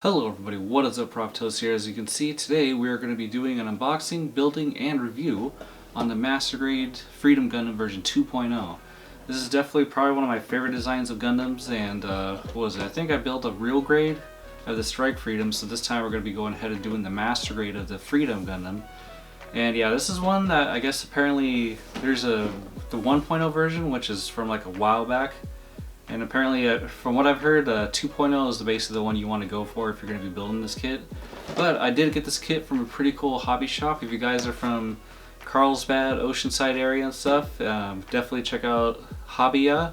Hello everybody, what is up? Prof here. As you can see, today we are going to be doing an unboxing, building, and review on the Master Grade Freedom Gundam version 2.0. This is definitely probably one of my favorite designs of Gundams, and what was it? I think I built a real grade of the Strike Freedom, so this time we're going to be going ahead and doing the Master Grade of the Freedom Gundam. And yeah, this is one that I guess apparently there's the 1.0 version, which is from like a while back. And apparently, from what I've heard, 2.0 is basically the one you want to go for if you're going to be building this kit. But I did get this kit from a pretty cool hobby shop. If you guys are from Carlsbad, Oceanside area and stuff, definitely check out Hobby-ya.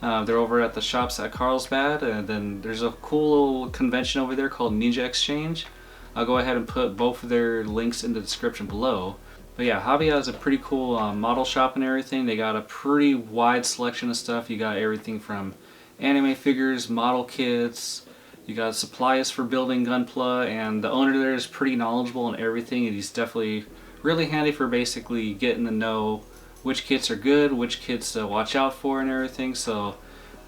They're over at the shops at Carlsbad, and then there's a cool little convention over there called Ninja Exchange. I'll go ahead and put both of their links in the description below. But yeah, Hobby-ya is a pretty cool model shop and everything. They got a pretty wide selection of stuff. You got everything from anime figures, model kits, you got supplies for building Gunpla, and the owner there is pretty knowledgeable in everything, and he's definitely really handy for basically getting to know which kits are good, which kits to watch out for and everything. So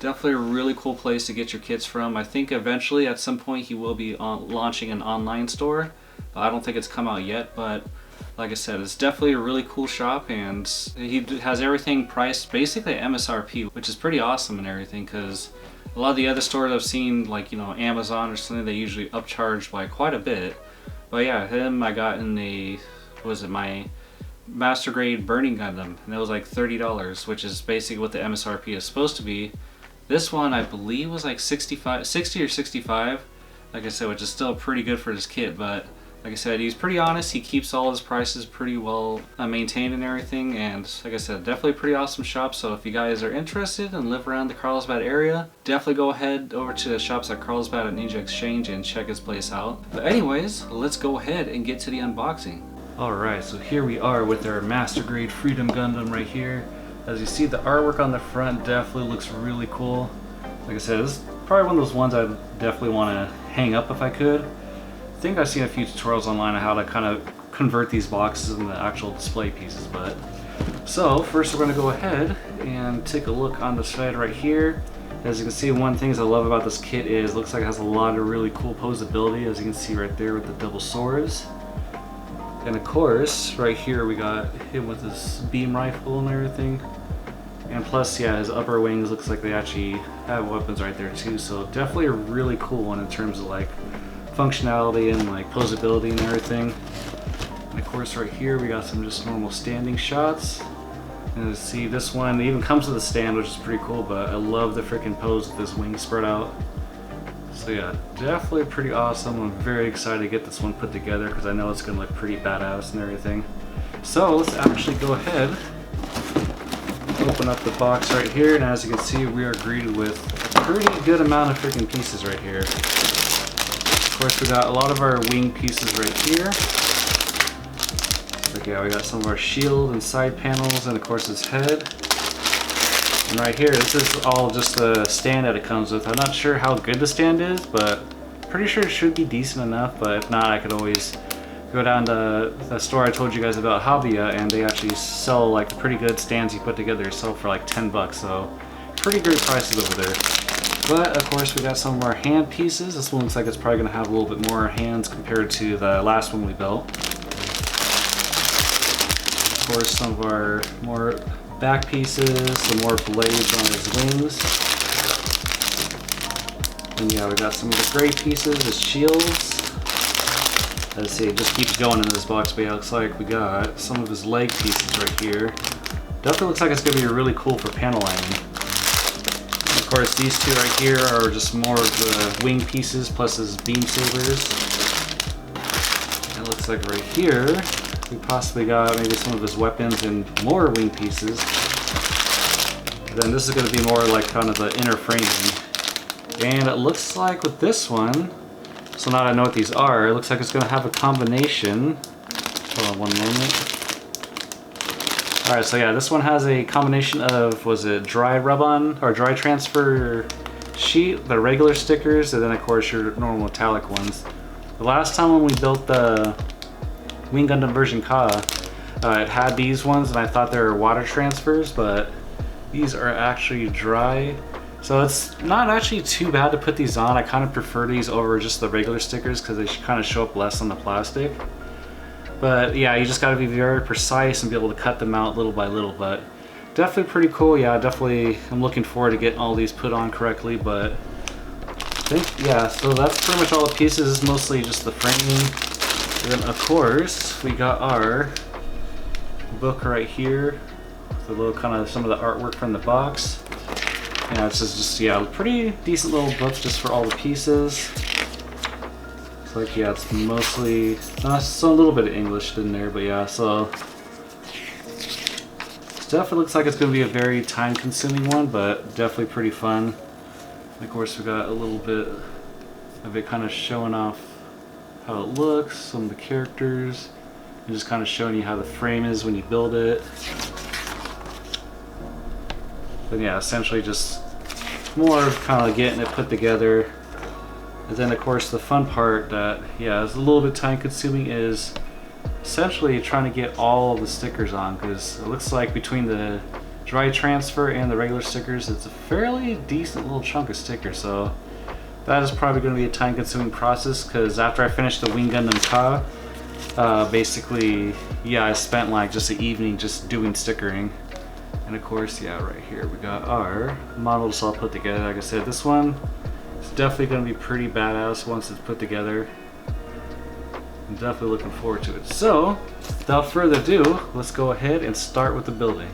definitely a really cool place to get your kits from. I think eventually at some point he will be launching an online store. I don't think it's come out yet, but like I said, it's definitely a really cool shop, and he has everything priced basically at MSRP, which is pretty awesome and everything, because a lot of the other stores I've seen, like, you know, Amazon or something, they usually upcharge by quite a bit. But yeah, him I got in my Master Grade Burning Gundam, and it was like $30, which is basically what the MSRP is supposed to be. This one I believe was like 60 or 65, like I said, which is still pretty good for this kit, but like I said, he's pretty honest. He keeps all his prices pretty well maintained and everything, and like I said, definitely a pretty awesome shop. So if you guys are interested and live around the Carlsbad area, definitely go ahead over to the shops at Carlsbad at Ninja Exchange and check his place out. But anyways, let's go ahead and get to the unboxing. Alright, so here we are with our Master Grade Freedom Gundam right here. As you see, the artwork on the front definitely looks really cool. Like I said, this is probably one of those ones I definitely want to hang up if I could. I think I've seen a few tutorials online on how to kind of convert these boxes into actual display pieces, but so first we're going to go ahead and take a look on the side right here. As you can see, one of the things I love about this kit is it looks like it has a lot of really cool posability, as you can see right there with the double swords. And of course, right here we got him with his beam rifle and everything. And plus, yeah, his upper wings looks like they actually have weapons right there too, so definitely a really cool one in terms of like functionality and like posability and everything. And of course right here we got some just normal standing shots. And see, this one even comes with a stand, which is pretty cool, but I love the freaking pose with this wing spread out. So yeah, definitely pretty awesome. I'm very excited to get this one put together because I know it's gonna look pretty badass and everything. So let's actually go ahead, open up the box right here, and as you can see, we are greeted with a pretty good amount of freaking pieces right here. Of course, we got a lot of our wing pieces right here. So yeah, we got some of our shield and side panels, and of course his head. And right here, this is all just the stand that it comes with. I'm not sure how good the stand is, but pretty sure it should be decent enough. But if not, I could always go down to the store I told you guys about, Hobby-ya, and they actually sell like pretty good stands you put together yourself for like 10 bucks. So pretty great prices over there. But of course we got some of our hand pieces. This one looks like it's probably going to have a little bit more hands compared to the last one we built. Of course, some of our more back pieces, some more blades on his wings. And yeah, we got some of the gray pieces, his shields. Let's see, it just keeps going in this box, but yeah, it looks like we got some of his leg pieces right here. Definitely looks like it's going to be really cool for panel lining. Of course, these two right here are just more of the wing pieces plus his beam sabers. And it looks like right here we possibly got maybe some of his weapons and more wing pieces. And then this is going to be more like kind of the inner framing. And it looks like with this one, so now I know what these are, it looks like it's going to have a combination. Hold on one moment. Alright, so yeah, this one has a combination of, was it dry rub-on or dry transfer sheet, the regular stickers, and then of course your normal metallic ones. The last time when we built the Wing Gundam version Ka, it had these ones and I thought they were water transfers, but these are actually dry So it's not actually too bad to put these on. I kind of prefer these over just the regular stickers because they kind of show up less on the plastic. But yeah, you just got to be very precise and be able to cut them out little by little. But definitely pretty cool. Yeah, definitely I'm looking forward to getting all these put on correctly. But I think, yeah, so that's pretty much all the pieces. It's mostly just the framing. And then of course we got our book right here. The little kind of some of the artwork from the box. Yeah, this is just, yeah, pretty decent little book just for all the pieces. It's like, yeah, it's mostly, so a little bit of English in there, but yeah, so. It definitely looks like it's going to be a very time consuming one, but definitely pretty fun. And of course we got a little bit of it kind of showing off how it looks, some of the characters, and just kind of showing you how the frame is when you build it. But yeah, essentially just more of kind of getting it put together. And then of course the fun part that, yeah, is a little bit time consuming is essentially trying to get all of the stickers on, because it looks like between the dry transfer and the regular stickers, it's a fairly decent little chunk of stickers. So that is probably going to be a time consuming process, because after I finished the Wing Gundam Ka, basically, yeah, I spent like just an evening just doing stickering. And of course, yeah, right here we got our models all put together. Like I said, this one is definitely going to be pretty badass once it's put together. I'm definitely looking forward to it. So, without further ado, let's go ahead and start with the building.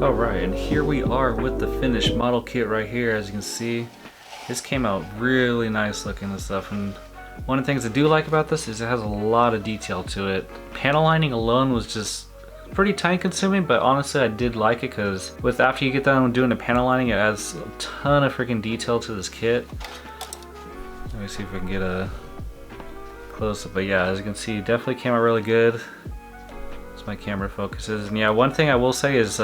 Alright, and here we are with the finished model kit right here. As you can see, this came out really nice looking and stuff, and one of the things I do like about this is it has a lot of detail to it. Panel lining alone was just pretty time consuming, but honestly I did like it because after you get done doing the panel lining, it adds a ton of freaking detail to this kit. Let me see if we can get a close up, but yeah, as you can see, definitely came out really good. As my camera focuses, and yeah, one thing I will say is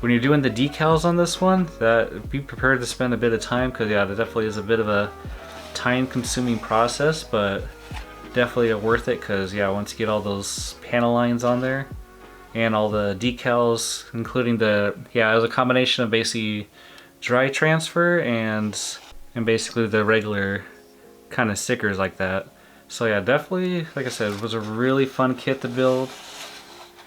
when you're doing the decals on this one, that be prepared to spend a bit of time, because yeah, there definitely is a bit of a time-consuming process, but definitely worth it, because yeah, once you get all those panel lines on there and all the decals, including it was a combination of basically dry transfer and basically the regular kind of stickers like that. So yeah, definitely, like I said, it was a really fun kit to build.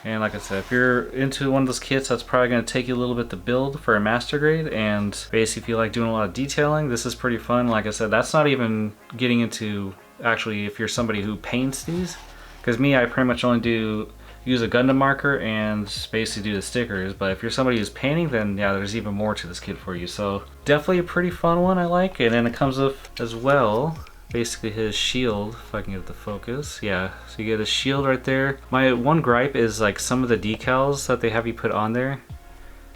And like I said, if you're into one of those kits that's probably going to take you a little bit to build for a master grade, and basically if you like doing a lot of detailing, this is pretty fun. Like I said, that's not even getting into actually if you're somebody who paints these, because me, I pretty much only use a Gundam marker and basically do the stickers. But if you're somebody who's painting, then yeah, there's even more to this kit for you. So definitely a pretty fun one, I like. And then it comes with as well basically his shield, if I can get it to focus. Yeah, so you get a shield right there. My one gripe is like some of the decals that they have you put on there.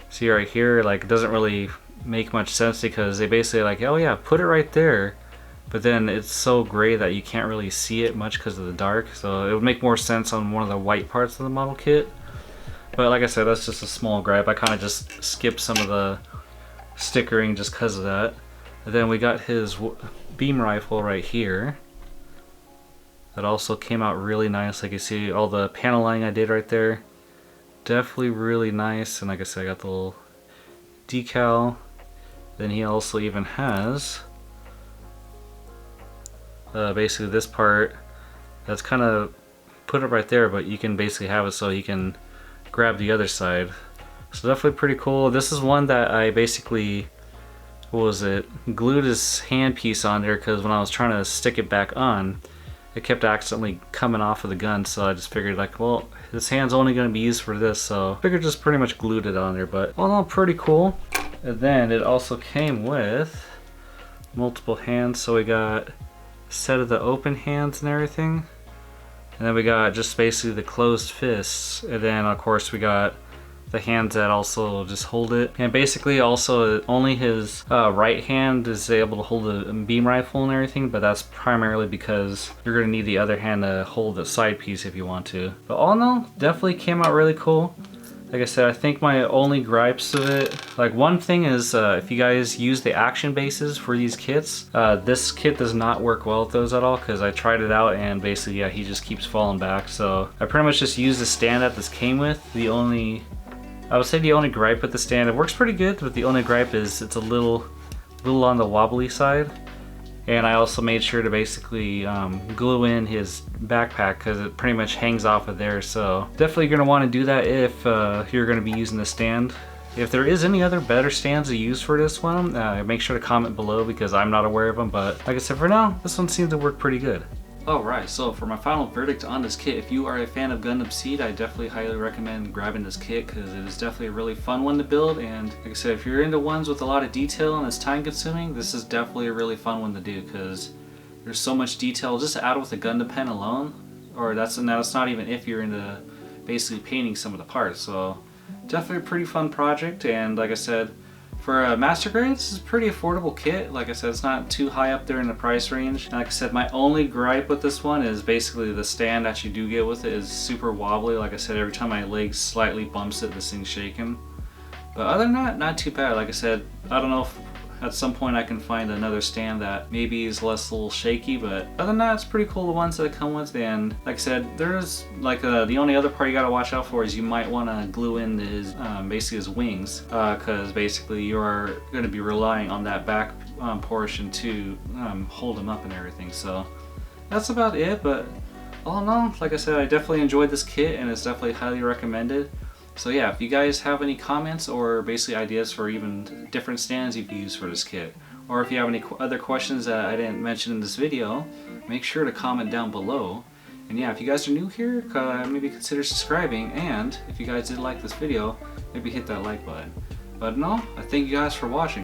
See right here, like it doesn't really make much sense, because they basically like, oh yeah, put it right there, but then it's so gray that you can't really see it much because of the dark. So it would make more sense on one of the white parts of the model kit. But like I said, that's just a small gripe. I kind of just skipped some of the stickering just because of that. And then we got his beam rifle right here. That also came out really nice. Like you see all the panel lining I did right there. Definitely really nice. And like I said, I got the little decal. Then he also even has basically this part that's kind of put it right there, but you can basically have it so you can grab the other side. So definitely pretty cool. This is one that I basically glued his handpiece on there, because when I was trying to stick it back on, it kept accidentally coming off of the gun. So I just figured like, well, this hand's only going to be used for this, so I figured just pretty much glued it on there. But all in all, pretty cool. And then it also came with multiple hands, so we got a set of the open hands and everything, and then we got just basically the closed fists, and then of course we got the hands that also just hold it. And basically also only his right hand is able to hold the beam rifle and everything, but that's primarily because you're going to need the other hand to hold the side piece if you want to. But all in all, definitely came out really cool. Like I said, I think my only gripes of it, like one thing is if you guys use the action bases for these kits, this kit does not work well with those at all, because I tried it out and basically yeah, he just keeps falling back. So I pretty much just used the stand that this came with. I would say the only gripe with the stand, it works pretty good, but the only gripe is it's a little on the wobbly side. And I also made sure to basically glue in his backpack, because it pretty much hangs off of there. So definitely going to want to do that if you're going to be using the stand. If there is any other better stands to use for this one, make sure to comment below, because I'm not aware of them. But like I said, for now, this one seems to work pretty good. Alright, so for my final verdict on this kit, if you are a fan of Gundam Seed, I definitely highly recommend grabbing this kit, because it is definitely a really fun one to build. And like I said, if you're into ones with a lot of detail and it's time consuming, this is definitely a really fun one to do, because there's so much detail just to add with the Gundam pen alone. Or that's not even if you're into basically painting some of the parts. So definitely a pretty fun project. And like I said, for a master grade, this is a pretty affordable kit. Like I said, it's not too high up there in the price range. And like I said, my only gripe with this one is basically the stand that you do get with it is super wobbly. Like I said, every time my leg slightly bumps it, this thing's shaking. But other than that, not too bad. Like I said, I don't know if at some point I can find another stand that maybe is less a little shaky, but other than that, it's pretty cool, the ones that it come with. And like I said, there's like the only other part you gotta watch out for is you might want to glue in his basically his wings, because basically you're going to be relying on that back portion to hold him up and everything. So that's about it. But all in all, like I said, I definitely enjoyed this kit, and it's definitely highly recommended. So yeah, if you guys have any comments or basically ideas for even different stands you can use for this kit, or if you have any other questions that I didn't mention in this video, make sure to comment down below. And yeah, if you guys are new here, maybe consider subscribing, and if you guys did like this video, maybe hit that like button. But no, I thank you guys for watching.